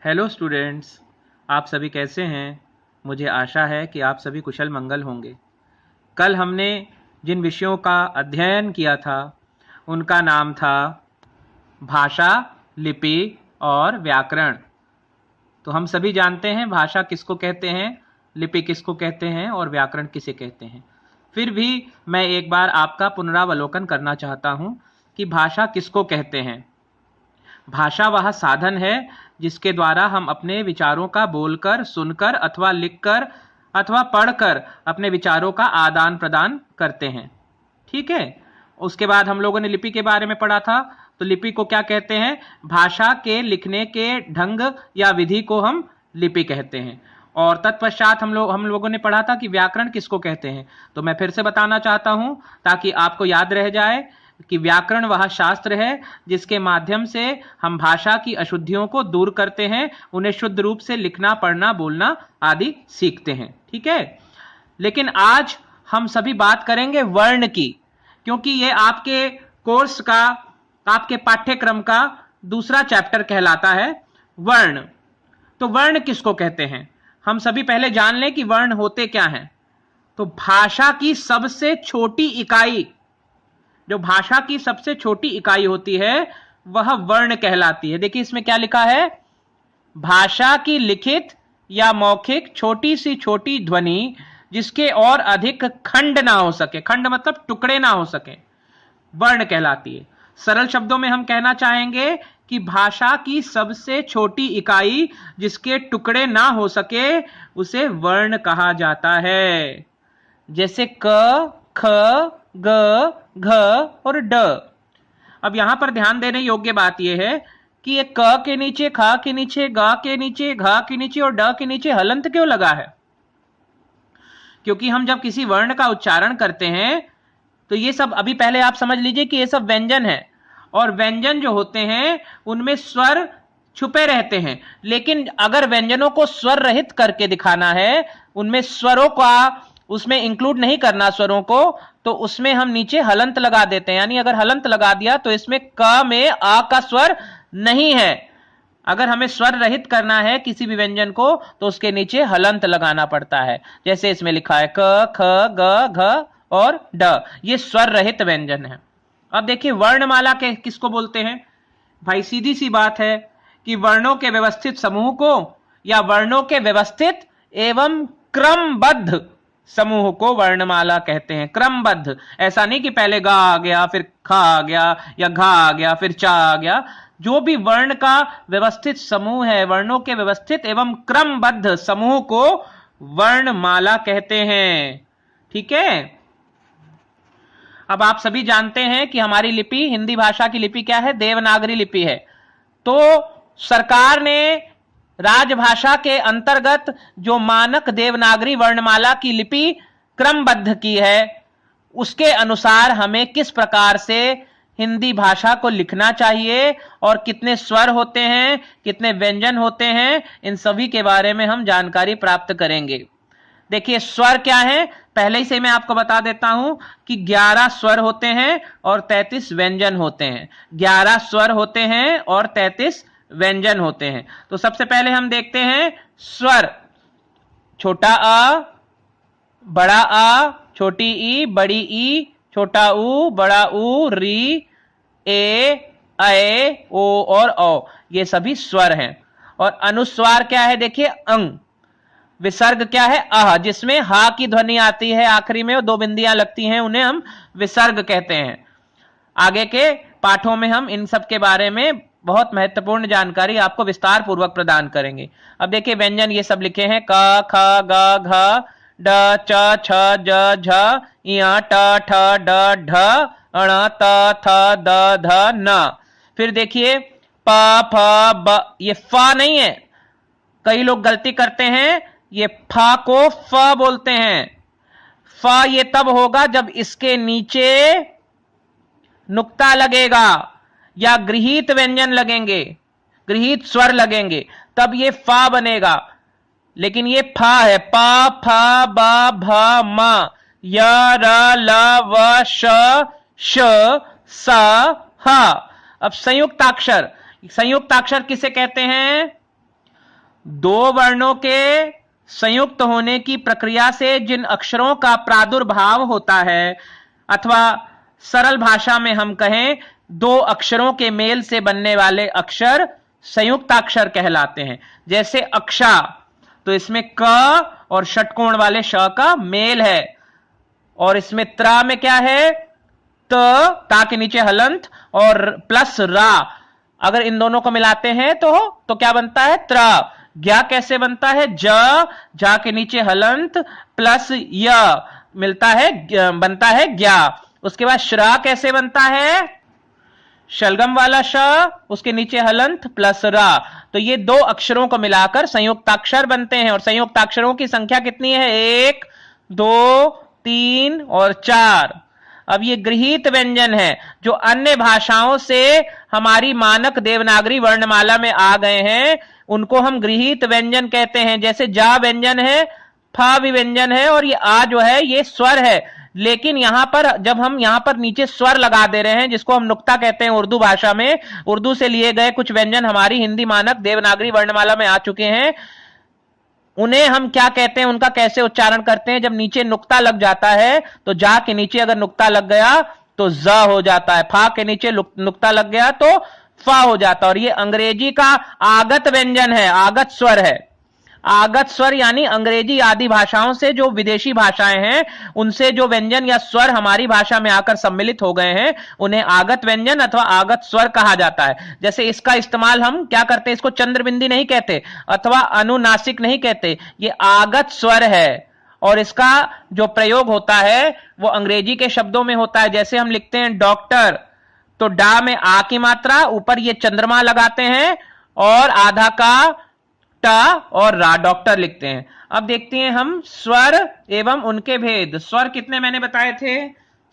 Hello students, आप सभी कैसे हैं। मुझे आशा है कि आप सभी कुशल मंगल होंगे। कल हमने जिन विषयों का अध्ययन किया था उनका नाम था भाषा, लिपि और व्याकरण। तो हम सभी जानते हैं भाषा किसको कहते हैं, लिपि किसको कहते हैं और व्याकरण किसे कहते हैं। फिर भी मैं एक बार आपका पुनरावलोकन करना चाहता हूं कि भाषा किसको कहते हैं। भाषा वह साधन है जिसके द्वारा हम अपने विचारों का बोलकर, सुनकर अथवा लिखकर अथवा पढ़कर अपने विचारों का आदान प्रदान करते हैं। ठीक है। उसके बाद हम लोगों ने लिपि के बारे में पढ़ा था। तो लिपि को क्या कहते हैं? भाषा के लिखने के ढंग या विधि को हम लिपि कहते हैं। और तत्पश्चात हम लोगों ने पढ़ा था कि व्याकरण किसको कहते हैं। तो मैं फिर से बताना चाहता हूं ताकि आपको याद रह जाए कि व्याकरण वह शास्त्र है जिसके माध्यम से हम भाषा की अशुद्धियों को दूर करते हैं, उन्हें शुद्ध रूप से लिखना, पढ़ना, बोलना आदि सीखते हैं। ठीक है। लेकिन आज हम सभी बात करेंगे वर्ण की, क्योंकि ये आपके कोर्स का, आपके पाठ्यक्रम का दूसरा चैप्टर कहलाता है वर्ण। तो वर्ण किसको कहते हैं हम सभी पहले जान लें कि वर्ण होते क्या हैं। तो भाषा की सबसे छोटी इकाई, जो भाषा की सबसे छोटी इकाई होती है वह वर्ण कहलाती है। देखिए इसमें क्या लिखा है, भाषा की लिखित या मौखिक छोटी सी छोटी ध्वनि जिसके और अधिक खंड ना हो सके, खंड मतलब टुकड़े ना हो सके, वर्ण कहलाती है। सरल शब्दों में हम कहना चाहेंगे कि भाषा की सबसे छोटी इकाई जिसके टुकड़े ना हो सके उसे वर्ण कहा जाता है। जैसे क, ख, ग, घ और ड। अब यहां पर ध्यान देने योग्य बात यह है कि ये क के नीचे, ख के नीचे, ग के नीचे, घ के नीचे और ड के नीचे हलंत क्यों लगा है? क्योंकि हम जब किसी वर्ण का उच्चारण करते हैं तो ये सब, अभी पहले आप समझ लीजिए कि ये सब व्यंजन है, और व्यंजन जो होते हैं उनमें स्वर छुपे रहते हैं। लेकिन अगर व्यंजनों को स्वर रहित करके दिखाना है, उनमें स्वरों का, उसमें इंक्लूड नहीं करना स्वरों को, तो उसमें हम नीचे हलंत लगा देते हैं। यानी अगर हलंत लगा दिया तो इसमें क में आ का स्वर नहीं है। अगर हमें स्वर रहित करना है किसी भी व्यंजन को तो उसके नीचे हलंत लगाना पड़ता है। जैसे इसमें लिखा है क, ख, ग, घ और ड, ये स्वर रहित व्यंजन है। अब देखिए वर्णमाला के किसको बोलते हैं? भाई सीधी सी बात है कि वर्णों के व्यवस्थित समूह को या वर्णों के व्यवस्थित एवं क्रमबद्ध समूह को वर्णमाला कहते हैं। क्रमबद्ध, ऐसा नहीं कि पहले गा आ गया फिर खा आ गया या घा आ गया फिर चा आ गया। जो भी वर्ण का व्यवस्थित समूह है, वर्णों के व्यवस्थित एवं क्रमबद्ध समूह को वर्णमाला कहते हैं। ठीक है। अब आप सभी जानते हैं कि हमारी लिपि, हिंदी भाषा की लिपि क्या है? देवनागरी लिपि है। तो सरकार ने राजभाषा के अंतर्गत जो मानक देवनागरी वर्णमाला की लिपि क्रमबद्ध की है, उसके अनुसार हमें किस प्रकार से हिंदी भाषा को लिखना चाहिए और कितने स्वर होते हैं, कितने व्यंजन होते हैं, इन सभी के बारे में हम जानकारी प्राप्त करेंगे। देखिए स्वर क्या है, पहले ही से मैं आपको बता देता हूं कि 11 स्वर होते हैं और 33 व्यंजन होते हैं। 11 स्वर होते हैं और 33 व्यंजन होते हैं। तो सबसे पहले हम देखते हैं स्वर। छोटा अ, बड़ा आ, छोटी ई, बड़ी ई, छोटा ऊ, बड़ा ऊ, री, ए, ऐ, ओ और औ, ये सभी स्वर हैं। और अनुस्वार क्या है? देखिए अंग। विसर्ग क्या है? अह, जिसमें हा की ध्वनि आती है आखिरी में, 2 बिंदियां लगती हैं, उन्हें हम विसर्ग कहते हैं। आगे के पाठों में हम इन सब के बारे में बहुत महत्वपूर्ण जानकारी आपको विस्तार पूर्वक प्रदान करेंगे। अब देखिए व्यंजन ये सब लिखे हैं, क, ख, ग, घ, ड, च, छ, ज, झ, य, ट, ठ, ड, ढ, अण, त, थ, द, ध, न। फिर देखिए प, फ, ब, ये फ नहीं है। कई लोग गलती करते हैं, ये फा को फ बोलते हैं। फ ये तब होगा जब इसके नीचे नुक्ता लगेगा या गृहीत व्यंजन लगेंगे, गृहीत स्वर लगेंगे, तब ये फा बनेगा। लेकिन ये फा है। प, फ, ब, भ, म, य, र, ल, व, श, श, स, ह। अब संयुक्ताक्षर, संयुक्ताक्षर किसे कहते हैं? दो वर्णों के संयुक्त होने की प्रक्रिया से जिन अक्षरों का प्रादुर्भाव होता है, अथवा सरल भाषा में हम कहें दो अक्षरों के मेल से बनने वाले अक्षर संयुक्ताक्षर कहलाते हैं। जैसे अक्षा, तो इसमें क और षटकोण वाले श का मेल है, और इसमें त्र में क्या है, ता के नीचे हलंत और प्लस रा, अगर इन दोनों को मिलाते हैं तो क्या बनता है, त्र। ज्ञा कैसे बनता है, जा के नीचे हलंत प्लस य मिलता है, बनता है ज्ञा। उसके बाद श्रा कैसे बनता है, शलगम वाला श, उसके नीचे हलंत प्लस रा। तो ये दो अक्षरों को मिलाकर संयुक्ताक्षर बनते हैं, और संयुक्ताक्षरों की संख्या कितनी है, 1 2 3 और 4। अब ये गृहीत व्यंजन है जो अन्य भाषाओं से हमारी मानक देवनागरी वर्णमाला में आ गए हैं, उनको हम गृहीत व्यंजन कहते हैं। जैसे जा व्यंजन है, फा भी व्यंजन है, और ये आ जो है ये स्वर है। लेकिन यहां पर जब हम यहां पर नीचे स्वर लगा दे रहे हैं, जिसको हम नुक्ता कहते हैं उर्दू भाषा में, उर्दू से लिए गए कुछ व्यंजन हमारी हिंदी मानक देवनागरी वर्णमाला में आ चुके हैं, उन्हें हम क्या कहते हैं, उनका कैसे उच्चारण करते हैं। जब नीचे नुक्ता लग जाता है तो जा के नीचे अगर नुक्ता लग गया तो ज हो जाता है, फा के नीचे नुक्ता लग गया तो फा हो जाता है। और ये अंग्रेजी का आगत व्यंजन है, आगत स्वर है। आगत स्वर यानी अंग्रेजी आदि भाषाओं से, जो विदेशी भाषाएं हैं उनसे जो व्यंजन या स्वर हमारी भाषा में आकर सम्मिलित हो गए हैं, उन्हें आगत व्यंजन अथवा आगत स्वर कहा जाता है। जैसे इसका इस्तेमाल हम क्या करते हैं, इसको चंद्रबिंदी नहीं कहते अथवा अनुनासिक नहीं कहते, ये आगत स्वर है। और इसका जो प्रयोग होता है वो अंग्रेजी के शब्दों में होता है। जैसे हम लिखते हैं डॉक्टर, तो डा में आ की मात्रा, ऊपर ये चंद्रमा लगाते हैं और आधा का टा और रा, डॉक्टर लिखते हैं। अब देखते हैं हम स्वर एवं उनके भेद। स्वर कितने मैंने बताए थे,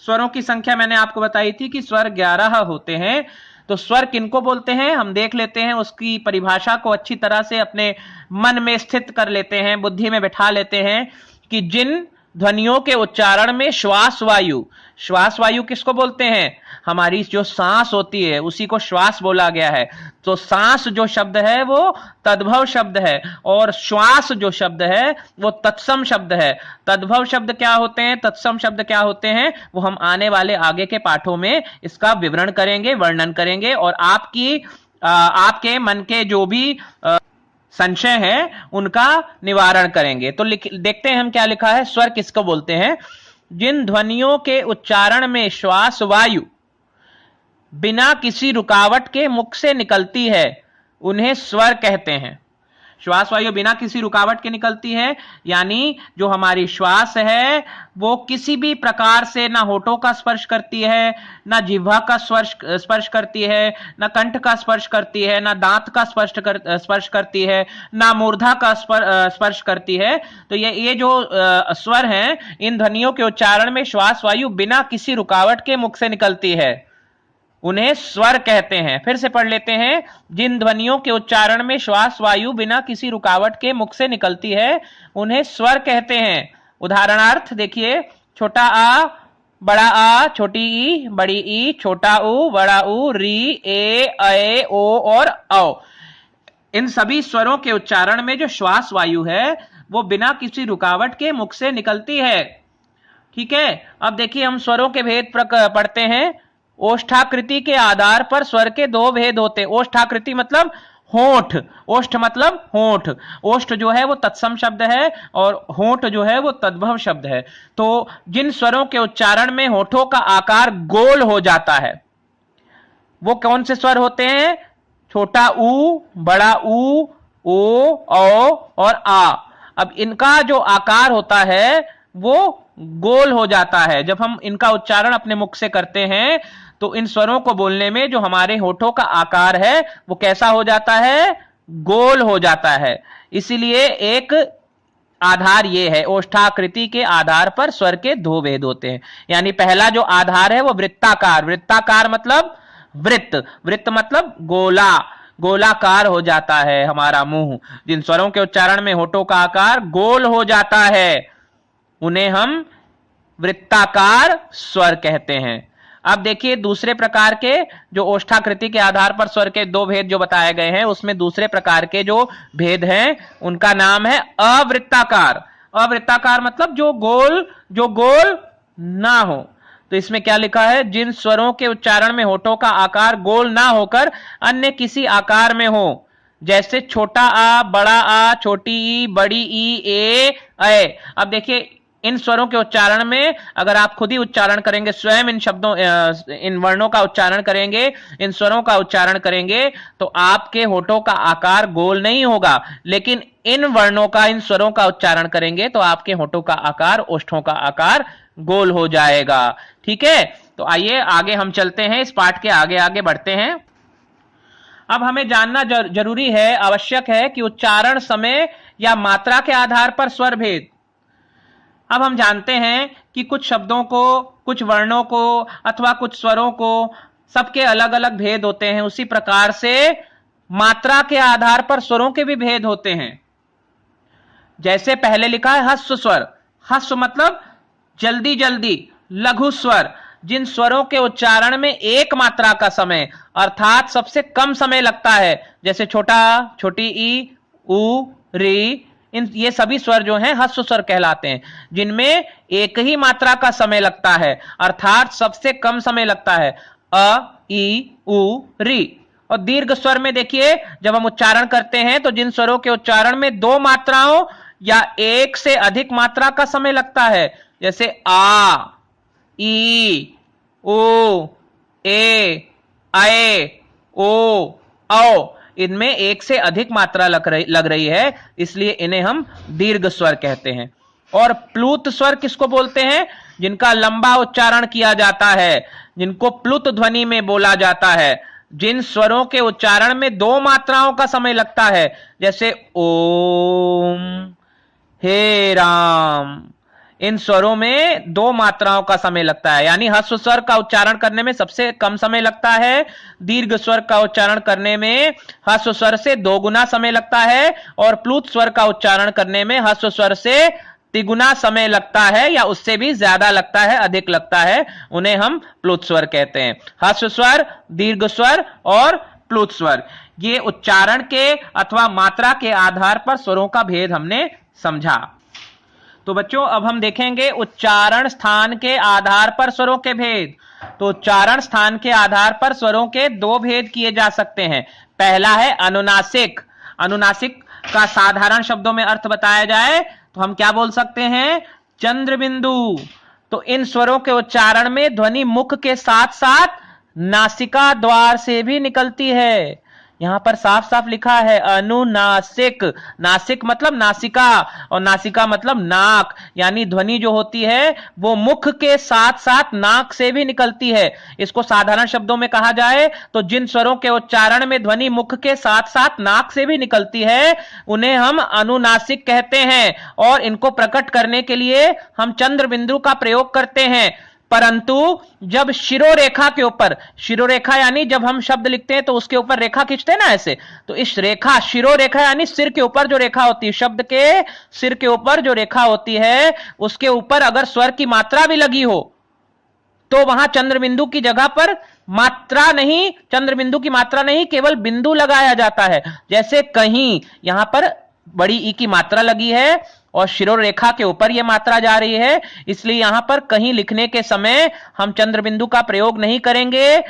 स्वरों की संख्या मैंने आपको बताई थी कि स्वर 11 होते हैं। तो स्वर किनको बोलते हैं हम देख लेते हैं, उसकी परिभाषा को अच्छी तरह से अपने मन में स्थित कर लेते हैं, बुद्धि में बैठा लेते हैं कि जिन ध्वनियों के उच्चारण में श्वास वायु किसको बोलते हैं, हमारी जो सांस होती है उसी को श्वास बोला गया है। तो सांस जो शब्द है वो तद्भव शब्द है, और श्वास जो शब्द है वो तत्सम शब्द है। तद्भव शब्द क्या होते हैं, तत्सम शब्द क्या होते हैं, वो हम आने वाले आगे के पाठों में इसका विवरण करेंगे, वर्णन करेंगे, और आपके मन के जो भी संशय है उनका निवारण करेंगे। तो देखते हैं हम क्या लिखा है। स्वर किसको बोलते हैं, जिन ध्वनियों के उच्चारण में श्वास वायु बिना किसी रुकावट के मुख से निकलती है उन्हें स्वर कहते हैं। श्वास वायु बिना किसी रुकावट के निकलती है, यानी जो हमारी श्वास है वो किसी भी प्रकार से ना होठों का स्पर्श करती है, ना जिह्वा का स्पर्श करती है, ना कंठ का स्पर्श करती है, ना दांत का स्पर्श करती है, ना मूर्धा का स्पर्श करती है। तो ये जो स्वर हैं, इन ध्वनियों के उच्चारण में श्वास वायु बिना किसी रुकावट के मुख से निकलती है, उन्हें स्वर कहते हैं। फिर से पढ़ लेते हैं। जिन ध्वनियों के उच्चारण में श्वास वायु बिना किसी रुकावट के मुख से निकलती है उन्हें स्वर कहते हैं। उदाहरणार्थ देखिए, छोटा आ, बड़ा आ, छोटी ई, बड़ी ई, छोटा ऊ, बड़ा ऊ, री, ए, ओ और औ। इन सभी स्वरों के उच्चारण में जो श्वास वायु है वो बिना किसी रुकावट के मुख से निकलती है। ठीक है, अब देखिए हम स्वरों के भेद पढ़ते हैं। ओष्ठाकृति के आधार पर स्वर के दो भेद होते हैं। ओष्ठाकृति मतलब होंठ, ओष्ठ मतलब होंठ। ओष्ठ जो है वो तत्सम शब्द है और होंठ जो है वो तद्भव शब्द है। तो जिन स्वरों के उच्चारण में होठों का आकार गोल हो जाता है वो कौन से स्वर होते हैं, छोटा ऊ, बड़ा ऊ, ओ, और आ। अब इनका जो आकार होता है वो गोल हो जाता है। जब हम इनका उच्चारण अपने मुख से करते हैं तो इन स्वरों को बोलने में जो हमारे होठों का आकार है वो कैसा हो जाता है, गोल हो जाता है। इसीलिए एक आधार ये है, ओष्ठाकृति के आधार पर स्वर के दो भेद होते हैं। यानी पहला जो आधार है वो वृत्ताकार। वृत्ताकार मतलब वृत्त मतलब गोलाकार हो जाता है हमारा मुंह। जिन स्वरों के उच्चारण में होठों का आकार गोल हो जाता है उन्हें हम वृत्ताकार स्वर कहते हैं। अब देखिए दूसरे प्रकार के जो ओष्ठाकृति के आधार पर स्वर के दो भेद जो बताए गए हैं, उसमें दूसरे प्रकार के जो भेद हैं उनका नाम है अवृत्ताकार। अवृत्ताकार मतलब जो गोल ना हो। तो इसमें क्या लिखा है, जिन स्वरों के उच्चारण में होठों का आकार गोल ना होकर अन्य किसी आकार में हो, जैसे छोटा आ, बड़ा आ, छोटी ई, बड़ी ई, ए। अब देखिए इन स्वरों के उच्चारण में अगर आप खुद ही उच्चारण करेंगे, स्वयं इन शब्दों इन वर्णों का उच्चारण करेंगे, इन स्वरों का उच्चारण करेंगे, तो आपके होठों का आकार गोल नहीं होगा, लेकिन इन वर्णों का, इन स्वरों का उच्चारण करेंगे तो आपके होठों का आकार, ओष्ठों का आकार गोल हो जाएगा। ठीक है, तो आइए आगे हम चलते हैं, इस पाठ के आगे आगे बढ़ते हैं। अब हमें जानना जरूरी है, आवश्यक है कि उच्चारण समय या मात्रा के आधार पर स्वर भेद। अब हम जानते हैं कि कुछ शब्दों को, कुछ वर्णों को अथवा कुछ स्वरों को, सबके अलग अलग भेद होते हैं। उसी प्रकार से मात्रा के आधार पर स्वरों के भी भेद होते हैं। जैसे पहले लिखा है ह्रस्व स्वर। ह्रस्व मतलब जल्दी जल्दी, लघु स्वर, जिन स्वरों के उच्चारण में एक मात्रा का समय अर्थात सबसे कम समय लगता है, जैसे छोटा, छोटी ई, उ, री, ये सभी स्वर जो हैं ह्रस्व स्वर कहलाते हैं, जिनमें एक ही मात्रा का समय लगता है अर्थात सबसे कम समय लगता है, अ, ई, उ, री। और दीर्घ स्वर में देखिए जब हम उच्चारण करते हैं तो जिन स्वरों के उच्चारण में दो मात्राओं या एक से अधिक मात्रा का समय लगता है, जैसे आ, ई, ओ, ए, आए, ओ, औ, इनमें एक से अधिक मात्रा लग रही है, इसलिए इन्हें हम दीर्घ स्वर कहते हैं। और प्लुत स्वर किसको बोलते हैं, जिनका लंबा उच्चारण किया जाता है, जिनको प्लुत ध्वनि में बोला जाता है, जिन स्वरों के उच्चारण में दो मात्राओं का समय लगता है, जैसे ओम, हे राम। इन स्वरों में दो मात्राओं का समय लगता है, यानी ह्रस्व स्वर का उच्चारण करने में सबसे कम समय लगता है, दीर्घ स्वर का उच्चारण करने में ह्रस्व स्वर से 2 गुना समय लगता है, और प्लुत स्वर का उच्चारण करने में ह्रस्व स्वर से 3 गुना समय लगता है, या उससे भी ज्यादा लगता है, अधिक लगता है, उन्हें हम प्लुत स्वर कहते हैं। ह्रस्व स्वर, दीर्घ स्वर और प्लुत स्वर, ये उच्चारण के अथवा मात्रा के आधार पर स्वरों का भेद हमने समझा। तो बच्चों अब हम देखेंगे उच्चारण स्थान के आधार पर स्वरों के भेद। तो उच्चारण स्थान के आधार पर स्वरों के 2 भेद किए जा सकते हैं। पहला है अनुनासिक। अनुनासिक का साधारण शब्दों में अर्थ बताया जाए तो हम क्या बोल सकते हैं, चंद्र बिंदु। तो इन स्वरों के उच्चारण में ध्वनि मुख के साथ साथ नासिका द्वार से भी निकलती है। यहां पर साफ साफ लिखा है अनुनासिक। नासिक मतलब नासिका, और नासिका मतलब नाक, यानी ध्वनि जो होती है वो मुख के साथ साथ नाक से भी निकलती है। इसको साधारण शब्दों में कहा जाए तो जिन स्वरों के उच्चारण में ध्वनि मुख के साथ साथ नाक से भी निकलती है उन्हें हम अनुनासिक कहते हैं, और इनको प्रकट करने के लिए हम चंद्र बिंदु का प्रयोग करते हैं। परंतु जब शिरोरेखा के ऊपर, शिरोरेखा यानी जब हम शब्द लिखते हैं तो उसके ऊपर रेखा खींचते हैं ना ऐसे, तो इस रेखा, शिरोरेखा यानी सिर के ऊपर जो रेखा होती है, शब्द के सिर के ऊपर जो रेखा होती है उसके ऊपर अगर स्वर की मात्रा भी लगी हो तो वहां चंद्रबिंदु की जगह पर मात्रा नहीं, चंद्रबिंदु की मात्रा नहीं, केवल बिंदु लगाया जाता है। जैसे कहीं, यहां पर बड़ी ई की मात्रा लगी है और शिरोरेखा के ऊपर यह मात्रा जा रही है, इसलिए यहां पर कहीं लिखने के समय हम चंद्रबिंदु का प्रयोग नहीं करेंगे।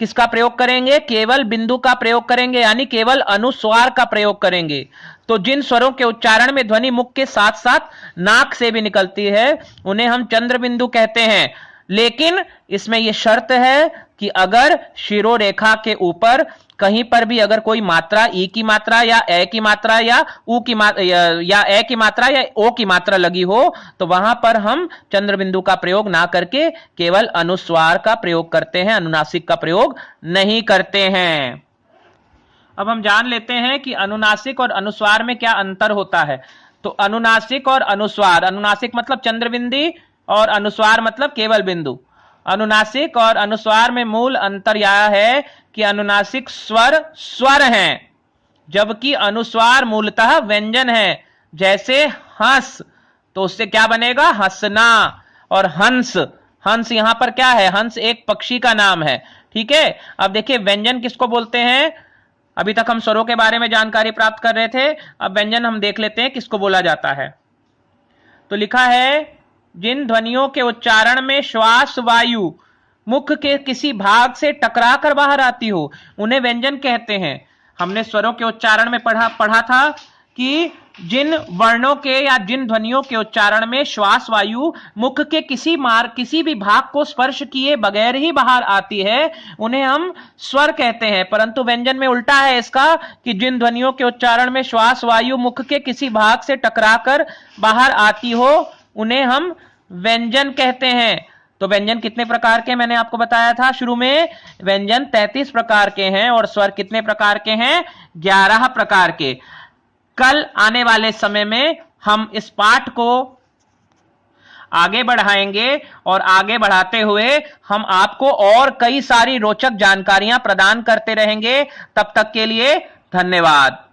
किसका प्रयोग करेंगे, केवल बिंदु का प्रयोग करेंगे, यानी केवल अनुस्वार का प्रयोग करेंगे। तो जिन स्वरों के उच्चारण में ध्वनि मुख के साथ साथ नाक से भी निकलती है उन्हें हम चंद्रबिंदु कहते हैं। लेकिन इसमें यह शर्त है कि अगर शिरोरेखा के ऊपर कहीं पर भी अगर कोई मात्रा ई की मात्रा या ए की मात्रा या उ की मात्रा या ए की मात्रा या ओ की मात्रा लगी हो तो वहां पर हम चंद्रबिंदु का प्रयोग ना करके केवल अनुस्वार का प्रयोग करते हैं, अनुनासिक का प्रयोग नहीं करते हैं। अब हम जान लेते हैं कि अनुनासिक और अनुस्वार में क्या अंतर होता है। तो अनुनासिक और अनुस्वार, अनुनासिक मतलब चंद्रबिंदी और अनुस्वार मतलब केवल बिंदु। अनुनासिक और अनुस्वार में मूल अंतर यह है कि अनुनासिक स्वर स्वर हैं, जबकि अनुस्वार मूलतः व्यंजन है। जैसे हंस, तो उससे क्या बनेगा, हंसना, और हंस हंस यहां पर क्या है, हंस एक पक्षी का नाम है, ठीक है। अब देखिए व्यंजन किसको बोलते हैं, अभी तक हम स्वरों के बारे में जानकारी प्राप्त कर रहे थे, अब व्यंजन हम देख लेते हैं किसको बोला जाता है। तो लिखा है जिन ध्वनियों के उच्चारण में श्वास वायु मुख के किसी भाग से टकरा कर बाहर आती हो उन्हें व्यंजन कहते हैं। हमने स्वरों के उच्चारण में पढ़ा था कि जिन वर्णों के या जिन ध्वनियों के उच्चारण में श्वास वायु मुख के किसी भी भाग को स्पर्श किए बगैर ही बाहर आती है उन्हें हम स्वर कहते हैं। परंतु व्यंजन में उल्टा है इसका कि जिन ध्वनियों के उच्चारण में श्वास वायु मुख के किसी भाग से टकराकर बाहर आती हो उन्हें हम व्यंजन कहते हैं। तो व्यंजन कितने प्रकार के मैंने आपको बताया था शुरू में, व्यंजन 33 प्रकार के हैं और स्वर कितने प्रकार के हैं, 11 प्रकार के। कल आने वाले समय में हम इस पाठ को आगे बढ़ाएंगे और आगे बढ़ाते हुए हम आपको और कई सारी रोचक जानकारियां प्रदान करते रहेंगे। तब तक के लिए धन्यवाद।